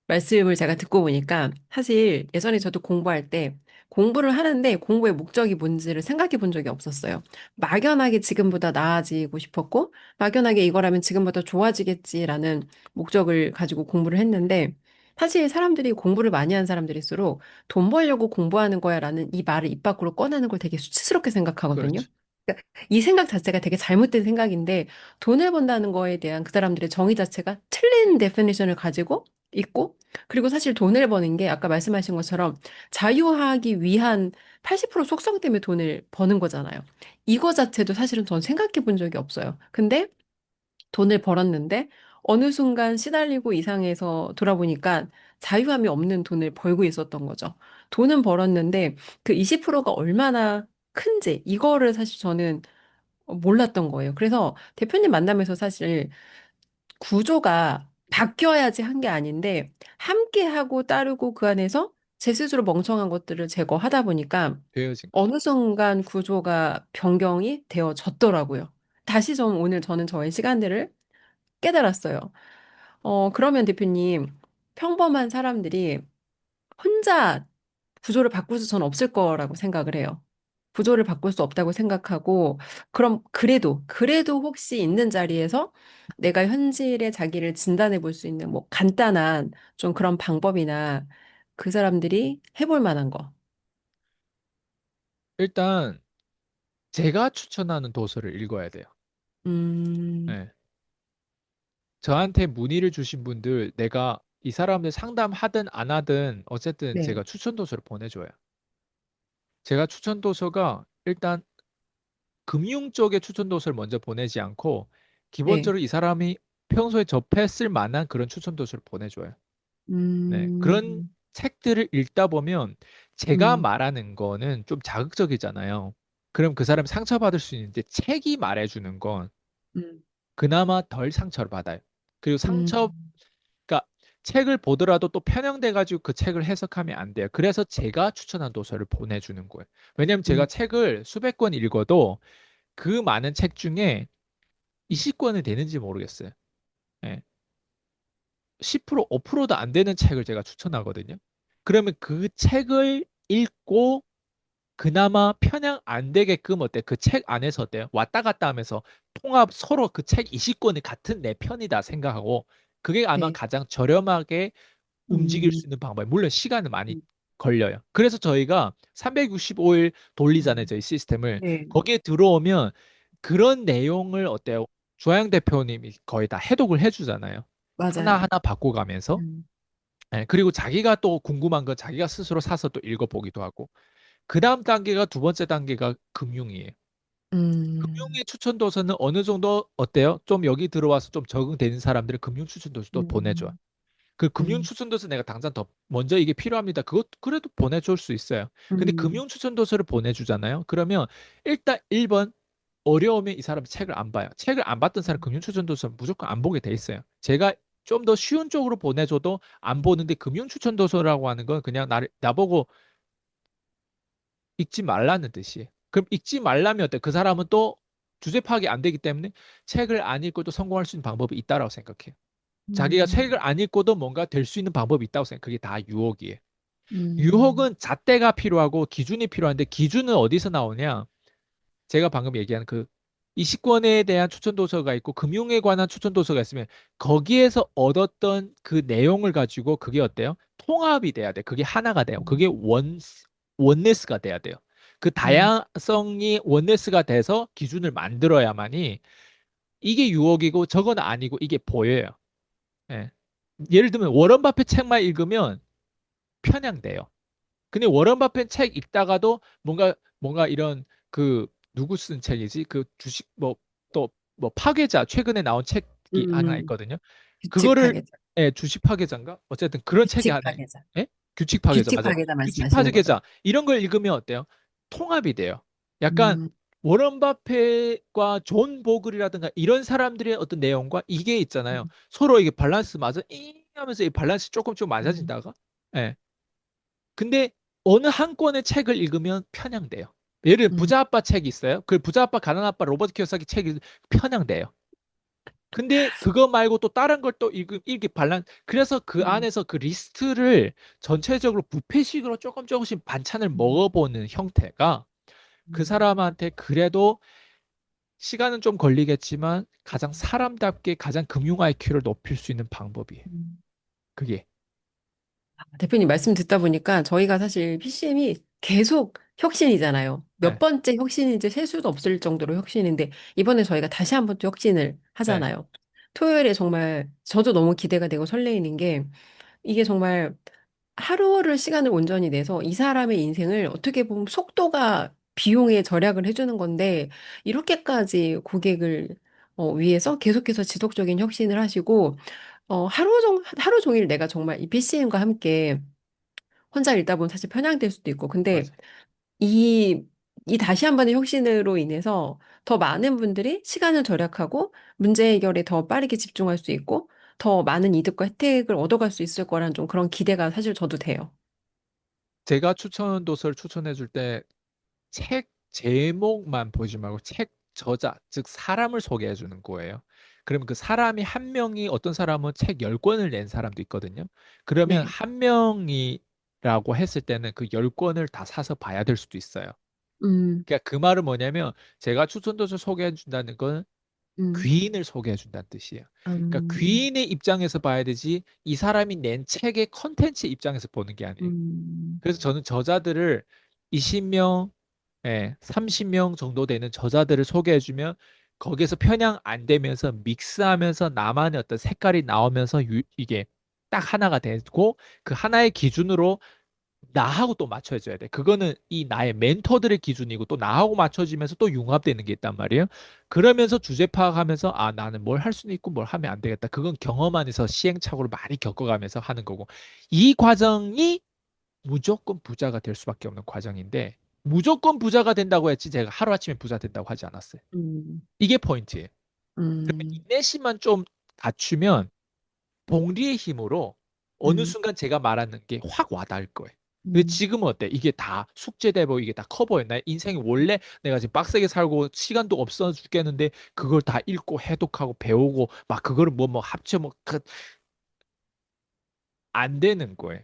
말씀을 제가 듣고 보니까 사실 예전에 저도 공부할 때 공부를 하는데 공부의 목적이 뭔지를 생각해 본 적이 없었어요. 막연하게 지금보다 나아지고 싶었고 막연하게 이거라면 지금보다 좋아지겠지라는 목적을 가지고 공부를 했는데 사실 사람들이 공부를 많이 한 사람들일수록 돈 벌려고 공부하는 거야라는 이 말을 입 밖으로 꺼내는 걸 되게 수치스럽게 생각하거든요. 그렇죠. 그러니까 이 생각 자체가 되게 잘못된 생각인데 돈을 번다는 거에 대한 그 사람들의 정의 자체가 틀린 데피니션을 가지고 있고 그리고 사실 돈을 버는 게 아까 말씀하신 것처럼 자유하기 위한 80% 속성 때문에 돈을 버는 거잖아요. 이거 자체도 사실은 전 생각해 본 적이 없어요. 근데 돈을 벌었는데 어느 순간 시달리고 이상해서 돌아보니까 자유함이 없는 돈을 벌고 있었던 거죠. 돈은 벌었는데 그 20%가 얼마나 큰지 이거를 사실 저는 몰랐던 거예요. 그래서 대표님 만나면서 사실 구조가 바뀌어야지 한 게 아닌데 함께 하고 따르고 그 안에서 제 스스로 멍청한 것들을 제거하다 보니까 되어진 거죠. 어느 순간 구조가 변경이 되어졌더라고요. 다시 좀 오늘 저는 저의 시간들을 깨달았어요. 그러면 대표님, 평범한 사람들이 혼자 구조를 바꿀 수는 없을 거라고 생각을 해요. 구조를 바꿀 수 없다고 생각하고, 그럼 그래도 혹시 있는 자리에서 내가 현실의 자기를 진단해 볼 수 있는 뭐 간단한 좀 그런 방법이나 그 사람들이 해볼 만한 거. 일단 제가 추천하는 도서를 읽어야 돼요. 음, 네. 저한테 문의를 주신 분들 내가 이 사람들 상담하든 안 하든 어쨌든 네, 제가 추천 도서를 보내줘요. 제가 추천 도서가 일단 금융 쪽의 추천 도서를 먼저 보내지 않고 네, 기본적으로 이 사람이 평소에 접했을 만한 그런 추천 도서를 보내줘요. 네. 그런 음, 책들을 읽다 보면 제가 음, 말하는 거는 좀 자극적이잖아요. 그럼 그 사람이 상처받을 수 있는데 책이 말해주는 건 음, 그나마 덜 상처를 받아요. 그리고 상처, 음, 그러니까 책을 보더라도 또 편향돼가지고 그 책을 해석하면 안 돼요. 그래서 제가 추천한 도서를 보내주는 거예요. 왜냐면 제가 음, 책을 수백 권 읽어도 그 많은 책 중에 20권이 되는지 모르겠어요. 예. 10%, 5%도 안 되는 책을 제가 추천하거든요. 그러면 그 책을 읽고 그나마 편향 안 되게끔 어때? 그 책 안에서 어때요? 왔다 갔다 하면서 통합 서로 그 책 20권이 같은 내 편이다 생각하고 그게 아마 네, 가장 저렴하게 움직일 음, 수 있는 방법이에요. 물론 시간은 많이 음, 걸려요. 그래서 저희가 365일 돌리잖아요, 저희 시스템을. 네, 거기에 들어오면 그런 내용을 어때요? 조양 대표님이 거의 다 해독을 해주잖아요. 맞아요. 하나하나 바꿔가면서. 음, 예, 그리고 자기가 또 궁금한 거 자기가 스스로 사서 또 읽어보기도 하고. 그 다음 단계가 두 번째 단계가 금융이에요. 음, 금융의 추천 도서는 어느 정도 어때요? 좀 여기 들어와서 좀 적응되는 사람들은 금융 추천 도서도 보내줘요. 음, 그 금융 음, 추천 도서 내가 당장 더 먼저 이게 필요합니다. 그것 그래도 보내줄 수 있어요. 근데 음, 금융 추천 도서를 보내주잖아요. 그러면 일단 1번 어려우면 이 사람이 책을 안 봐요. 책을 안 봤던 사람 금융 추천 도서 무조건 안 보게 돼 있어요. 제가 좀 더 쉬운 쪽으로 보내줘도 안 보는데 금융 추천 도서라고 하는 건 그냥 나보고 읽지 말라는 뜻이에요. 그럼 읽지 말라면 어때? 그 사람은 또 주제 파악이 안 되기 때문에 책을 안 읽고 도 성공할 수 있는 방법이 있다라고 생각해요. 자기가 음, 책을 안 읽고도 뭔가 될 수 있는 방법이 있다고 생각해요. 그게 다 유혹이에요. 음, 유혹은 잣대가 필요하고 기준이 필요한데 기준은 어디서 나오냐? 제가 방금 얘기한 그 이식권에 대한 추천 도서가 있고 금융에 관한 추천 도서가 있으면 거기에서 얻었던 그 내용을 가지고 그게 어때요? 통합이 돼야 돼. 그게 하나가 돼요. 그게 원네스가 돼야 돼요. 그 음, 다양성이 원네스가 돼서 기준을 만들어야만이 이게 유혹이고 저건 아니고 이게 보여요. 예. 예를 들면 워런 바페 책만 읽으면 편향돼요. 근데 워런 바페 책 읽다가도 뭔가 이런 그 누구 쓴 책이지? 그 주식 뭐 또 뭐 파괴자 최근에 나온 책이 하나 음, 있거든요. 규칙 그거를 파괴자, 예, 주식 파괴자인가? 어쨌든 그런 책이 규칙 하나 파괴자, 예? 규칙 파괴자 규칙 맞아요. 파괴자 규칙 말씀하시는 거죠? 파괴자 이런 걸 읽으면 어때요? 통합이 돼요. 약간 음, 워런 바페과 존 보글이라든가 이런 사람들의 어떤 내용과 이게 있잖아요. 음, 서로 이게 밸런스 맞아 이 하면서 이 밸런스 조금 음, 맞아진다가 예. 근데 어느 한 권의 책을 읽으면 편향돼요. 예를 들면 음, 부자 아빠 책이 있어요. 그 부자 아빠 가난 아빠 로버트 키요사키 책이 편향돼요. 근데 그거 말고 또 다른 걸 또 이렇게 발란, 그래서 그 음, 안에서 그 리스트를 전체적으로 뷔페식으로 조금 조금씩 반찬을 음, 먹어보는 형태가 그 음, 사람한테 그래도 시간은 좀 걸리겠지만 가장 사람답게 가장 금융 IQ를 높일 수 있는 방법이에요. 음. 그게. 대표님 말씀 듣다 보니까 저희가 사실 PCM이 계속 혁신이잖아요. 몇 네, 번째 혁신인지 셀 수도 없을 정도로 혁신인데 이번에 저희가 다시 한 번 또 혁신을 네, 하잖아요. 토요일에 정말 저도 너무 기대가 되고 설레이는 게 이게 정말 하루를 시간을 온전히 내서 이 사람의 인생을 어떻게 보면 속도가 비용에 절약을 해주는 건데 이렇게까지 고객을 위해서 계속해서 지속적인 혁신을 하시고 하루 종일 내가 정말 이 PCM과 함께 혼자 읽다 보면 사실 편향될 수도 있고 근데 맞아요. 이 다시 한 번의 혁신으로 인해서 더 많은 분들이 시간을 절약하고 문제 해결에 더 빠르게 집중할 수 있고 더 많은 이득과 혜택을 얻어갈 수 있을 거라는 좀 그런 기대가 사실 저도 돼요. 제가 추천 도서를 추천해 줄 때 책 제목만 보지 말고 책 저자, 즉 사람을 소개해 주는 거예요. 그러면 그 사람이 한 명이 어떤 사람은 책 10권을 낸 사람도 있거든요. 그러면 네. 한 명이라고 했을 때는 그 10권을 다 사서 봐야 될 수도 있어요. 음, 그러니까 그 말은 뭐냐면 제가 추천도서 소개해 준다는 건 음, 귀인을 소개해 준다는 뜻이에요. 그러니까 음, 귀인의 입장에서 봐야 되지 이 사람이 낸 책의 컨텐츠 입장에서 보는 게 아니에요. 음, 그래서 저는 저자들을 20명, 30명 정도 되는 저자들을 소개해주면 거기에서 편향 안 되면서 믹스하면서 나만의 어떤 색깔이 나오면서 이게 딱 하나가 되고 그 하나의 기준으로 나하고 또 맞춰져야 돼. 그거는 이 나의 멘토들의 기준이고 또 나하고 맞춰지면서 또 융합되는 게 있단 말이에요. 그러면서 주제 파악하면서 아, 나는 뭘 할 수는 있고 뭘 하면 안 되겠다. 그건 경험 안에서 시행착오를 많이 겪어가면서 하는 거고. 이 과정이 무조건 부자가 될 수밖에 없는 과정인데 무조건 부자가 된다고 했지 제가 하루아침에 부자 된다고 하지 않았어요. 음, 이게 포인트예요. 음, 인내심만 좀 갖추면 봉리의 힘으로 어느 음, 순간 제가 말하는 게 확 와닿을 거예요. 근데 음, 지금은 어때? 이게 다 숙제되고 이게 다 커버해. 나 인생이 원래 내가 지금 빡세게 살고 시간도 없어 죽겠는데 그걸 다 읽고 해독하고 배우고 막 그거를 뭐 합쳐 안 되는 거예요.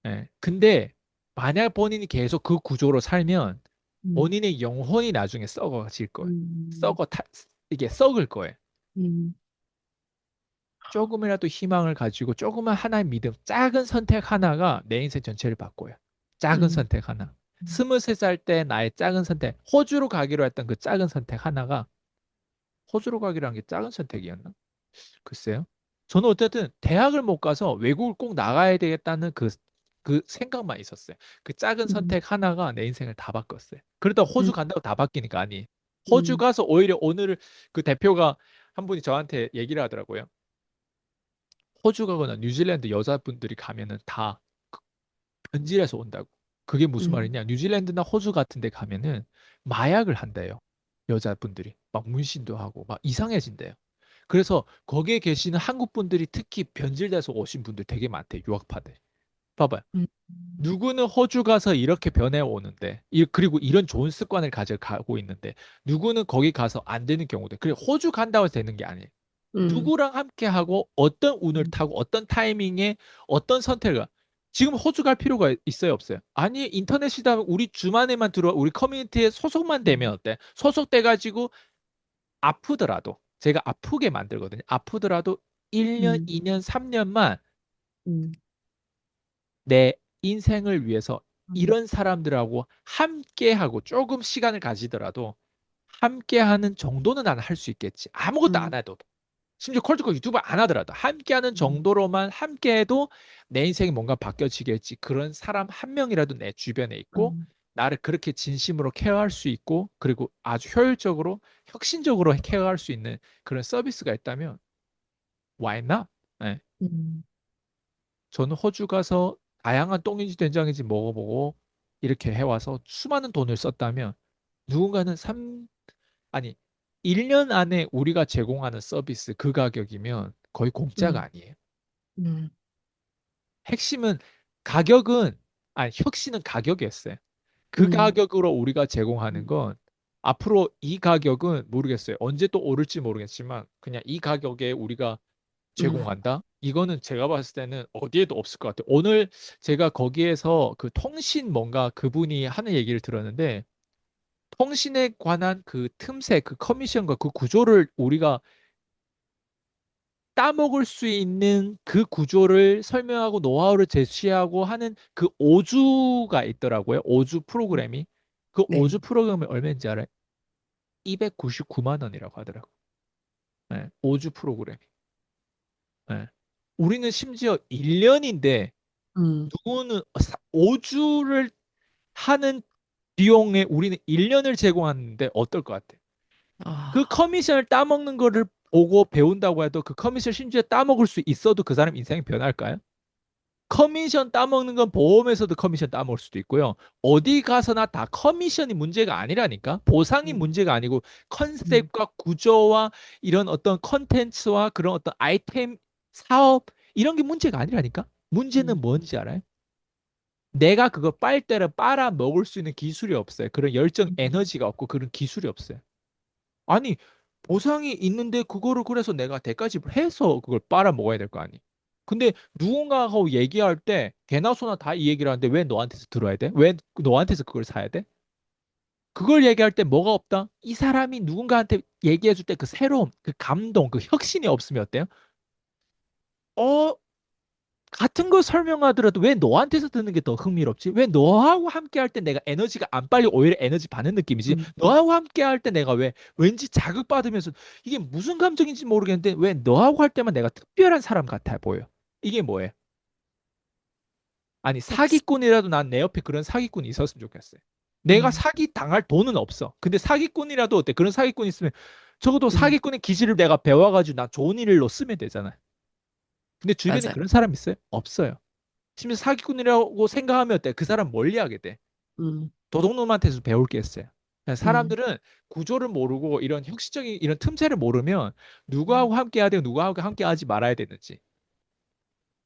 예. 근데 만약 본인이 계속 그 구조로 살면 음, 본인의 영혼이 나중에 썩어질 거예요. 음, 썩어 이게 썩을 거예요. 음, 조금이라도 희망을 가지고 조금만 하나의 믿음, 작은 선택 하나가 내 인생 전체를 바꿔요. 작은 음, 선택 하나. 음, 23살 때 나의 작은 선택, 호주로 가기로 했던 그 작은 선택 하나가 호주로 가기로 한 게 작은 선택이었나? 글쎄요. 저는 어쨌든 대학을 못 가서 외국을 꼭 나가야 되겠다는 그 생각만 있었어요. 그 작은 음, 선택 하나가 내 인생을 다 바꿨어요. 그러다 호주 음, 간다고 다 바뀌니까 아니. 호주 음, 가서 오히려 오늘 그 대표가 한 분이 저한테 얘기를 하더라고요. 호주 가거나 뉴질랜드 여자분들이 가면은 다 변질해서 온다고. 그게 무슨 음, 말이냐? 뉴질랜드나 호주 같은 데 가면은 마약을 한대요. 여자분들이. 막 문신도 하고 막 이상해진대요. 그래서 거기에 계시는 한국 분들이 특히 변질돼서 오신 분들 되게 많대, 유학파들. 봐봐요. 음, 누구는 호주 가서 이렇게 변해 오는데, 그리고 이런 좋은 습관을 가져가고 있는데, 누구는 거기 가서 안 되는 경우도. 그래, 호주 간다고 해서 되는 게 아니에요. 음, 누구랑 함께 하고 어떤 운을 음, 타고 어떤 타이밍에 어떤 선택을 지금 호주 갈 필요가 있어요, 없어요? 아니, 인터넷이다 우리 주만에만 들어 우리 커뮤니티에 소속만 되면 어때? 소속돼 가지고 아프더라도 제가 아프게 만들거든요. 아프더라도 1년, 음, 2년, 3년만 음, 내 인생을 위해서 음, 이런 사람들하고 함께하고 조금 시간을 가지더라도 함께하는 정도는 난 할 수 있겠지. 아무것도 안 음, 해도. 심지어 콜드콜 유튜브 안 하더라도 함께하는 음, 정도로만 함께해도 내 인생이 뭔가 바뀌어지겠지. 그런 사람 한 명이라도 내 주변에 있고 음, 나를 그렇게 진심으로 케어할 수 있고 그리고 아주 효율적으로 혁신적으로 케어할 수 있는 그런 서비스가 있다면 why not? 네. 음, 저는 호주 가서 다양한 똥인지 된장인지 먹어보고 이렇게 해와서 수많은 돈을 썼다면 누군가는 아니 1년 안에 우리가 제공하는 서비스 그 가격이면 거의 공짜가 음, 아니에요. 음, 핵심은 가격은 아니 혁신은 가격이었어요. 그 음, 가격으로 우리가 제공하는 음, 건 앞으로 이 가격은 모르겠어요. 언제 또 오를지 모르겠지만 그냥 이 가격에 우리가 음, 제공한다? 이거는 제가 봤을 때는 어디에도 없을 것 같아요. 오늘 제가 거기에서 그 통신 뭔가 그분이 하는 얘기를 들었는데 통신에 관한 그 틈새, 그 커미션과 그 구조를 우리가 따먹을 수 있는 그 구조를 설명하고 노하우를 제시하고 하는 그 오주가 있더라고요. 오주 프로그램이. 그 네. 오주 프로그램이 얼마인지 알아요? 299만 원이라고 하더라고요. 네, 오주 프로그램. 네. 우리는 심지어 1년인데 음, 누구는 5주를 하는 비용에 우리는 1년을 제공하는데 어떨 것 같아? 그 아, 커미션을 따먹는 거를 보고 배운다고 해도 그 커미션 심지어 따먹을 수 있어도 그 사람 인생이 변할까요? 커미션 따먹는 건 보험에서도 커미션 따먹을 수도 있고요. 어디 가서나 다 커미션이 문제가 아니라니까. 보상이 음, 문제가 아니고 음, 컨셉과 구조와 이런 어떤 컨텐츠와 그런 어떤 아이템, 사업 이런 게 문제가 아니라니까. 문제는 음, 뭔지 알아요? 내가 그거 빨대를 빨아 먹을 수 있는 기술이 없어요. 그런 열정 음, 에너지가 없고 그런 기술이 없어요. 아니, 보상이 있는데 그거를 그래서 내가 대가집을 해서 그걸 빨아 먹어야 될 거 아니. 근데 누군가하고 얘기할 때 개나 소나 다 이 얘기를 하는데 왜 너한테서 들어야 돼? 왜 너한테서 그걸 사야 돼? 그걸 얘기할 때 뭐가 없다? 이 사람이 누군가한테 얘기해 줄 때 그 새로움, 그 감동, 그 혁신이 없으면 어때요? 어, 같은 거 설명하더라도 왜 너한테서 듣는 게 더 흥미롭지? 왜 너하고 함께 할 때 내가 에너지가 안 빨리 오히려 에너지 받는 느낌이지? 음, 너하고 함께 할 때 내가 왜 왠지 자극받으면서 이게 무슨 감정인지 모르겠는데 왜 너하고 할 때만 내가 특별한 사람 같아 보여? 이게 뭐예요? 아니 확실, 사기꾼이라도 난 내 옆에 그런 사기꾼이 있었으면 좋겠어요. 내가 음, 사기 당할 돈은 없어. 근데 사기꾼이라도 어때? 그런 사기꾼 있으면 적어도 음, 사기꾼의 기질을 내가 배워가지고 나 좋은 일로 쓰면 되잖아. 근데 주변에 맞아요. 그런 사람 있어요? 없어요. 심지어 사기꾼이라고 생각하면 어때? 그 사람 멀리하게 돼. 음, 도둑놈한테서 배울 게 있어요. 그러니까 음, 사람들은 구조를 모르고 이런 형식적인 이런 틈새를 모르면 음, 누구하고 함께 해야 되고 누구하고 함께 하지 말아야 되는지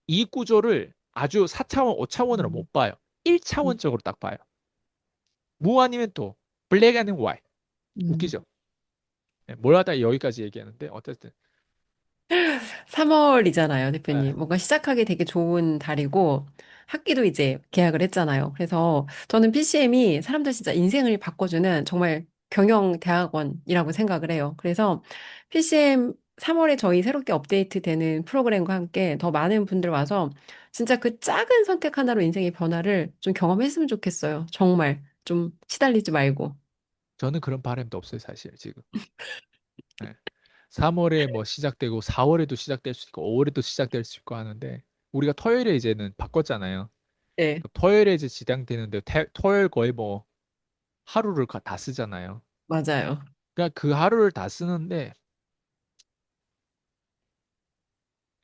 이 구조를 아주 4차원, 5차원으로 음, 못 봐요. 음, 1차원적으로 딱 봐요. 뭐 아니면 또 블랙 앤 화이트. 음. 웃기죠? 네, 뭘 하다 여기까지 얘기하는데 어쨌든 3월이잖아요, 네, 대표님. 뭔가 시작하기 되게 좋은 달이고, 학기도 이제 개학을 했잖아요. 그래서 저는 PCM이 사람들 진짜 인생을 바꿔주는 정말 경영 대학원이라고 생각을 해요. 그래서 PCM 3월에 저희 새롭게 업데이트되는 프로그램과 함께 더 많은 분들 와서 진짜 그 작은 선택 하나로 인생의 변화를 좀 경험했으면 좋겠어요. 정말. 좀 시달리지 말고. 저는 그런 바람도 없어요 사실 지금. 네. 3월에 뭐 시작되고 4월에도 시작될 수 있고 5월에도 시작될 수 있고 하는데 우리가 토요일에 이제는 바꿨잖아요. 네, 토요일에 이제 지정되는데 토요일 거의 뭐 하루를 다 쓰잖아요. 맞아요. 그러니까 그 하루를 다 쓰는데,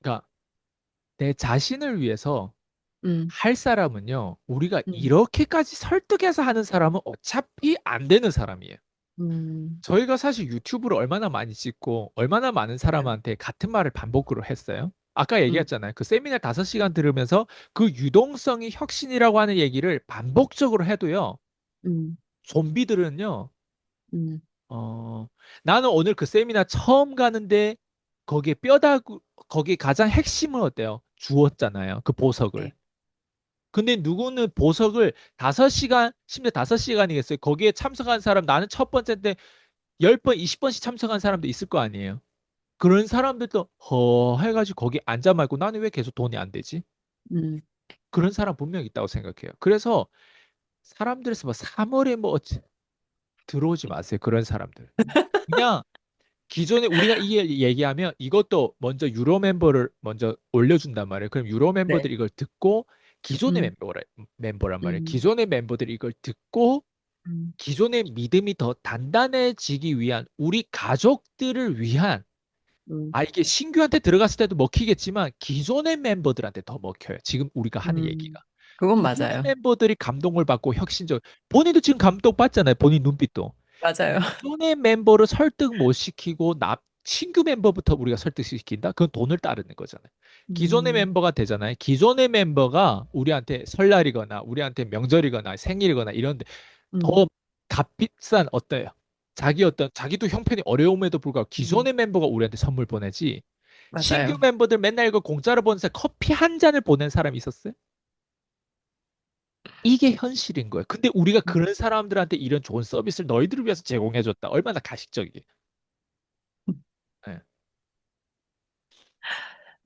그러니까 내 자신을 위해서 음, 할 사람은요, 우리가 음, 이렇게까지 설득해서 하는 사람은 어차피 안 되는 사람이에요. 음. 저희가 사실 유튜브를 얼마나 많이 찍고, 얼마나 많은 사람한테 같은 말을 반복으로 했어요. 아까 음, 얘기했잖아요. 그 세미나 5시간 들으면서 그 유동성이 혁신이라고 하는 얘기를 반복적으로 해도요, 음, 좀비들은요, 음. 어, 나는 오늘 그 세미나 처음 가는데 거기에 거기에 가장 핵심은 어때요? 주었잖아요. 그 보석을. 네. 근데 누구는 보석을 5시간, 심지어 5시간이겠어요. 거기에 참석한 사람, 나는 첫 번째 때 10번, 20번씩 참석한 사람도 있을 거 아니에요. 그런 사람들도 해가지고 거기 앉아 말고 나는 왜 계속 돈이 안 되지? 음. 그런 사람 분명 있다고 생각해요. 그래서 사람들에서 뭐 3월에 뭐 들어오지 마세요. 그런 사람들. 그냥 기존에 우리가 이게 얘기하면 이것도 먼저 유로 멤버를 먼저 올려준단 말이에요. 그럼 유로 네. 멤버들이 이걸 듣고 기존의 음, 멤버란 말이에요. 음, 기존의 멤버들이 이걸 듣고 음, 기존의 믿음이 더 단단해지기 위한 우리 가족들을 위한 음, 이게 신규한테 들어갔을 때도 먹히겠지만 기존의 멤버들한테 더 먹혀요. 지금 우리가 하는 음. 얘기가. 그건 기존의 맞아요. 멤버들이 감동을 받고 혁신적 본인도 지금 감동 받잖아요. 본인 눈빛도. 맞아요. 기존의 멤버를 설득 못 시키고 신규 멤버부터 우리가 설득시킨다? 그건 돈을 따르는 거잖아요. 기존의 음, 멤버가 되잖아요. 기존의 멤버가 우리한테 설날이거나 우리한테 명절이거나 생일이거나 이런데 더 음, 값비싼 어때요? 자기도 형편이 어려움에도 불구하고 음, 기존의 멤버가 우리한테 선물 보내지. 신규 맞아요. 멤버들 맨날 이거 공짜로 보내서 커피 한 잔을 보낸 사람이 있었어요? 이게 현실인 거예요. 근데 우리가 음, 그런 사람들한테 이런 좋은 서비스를 너희들을 위해서 제공해줬다. 얼마나 가식적이게. 예.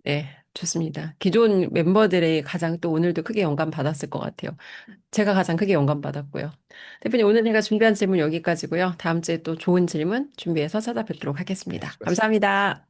네, 좋습니다. 기존 멤버들의 가장 또 오늘도 크게 영감 받았을 것 같아요. 제가 가장 크게 영감 받았고요. 대표님, 오늘 제가 준비한 질문 여기까지고요. 다음 주에 또 좋은 질문 준비해서 찾아뵙도록 네, 하겠습니다. 수고하셨습니다. 감사합니다. 네.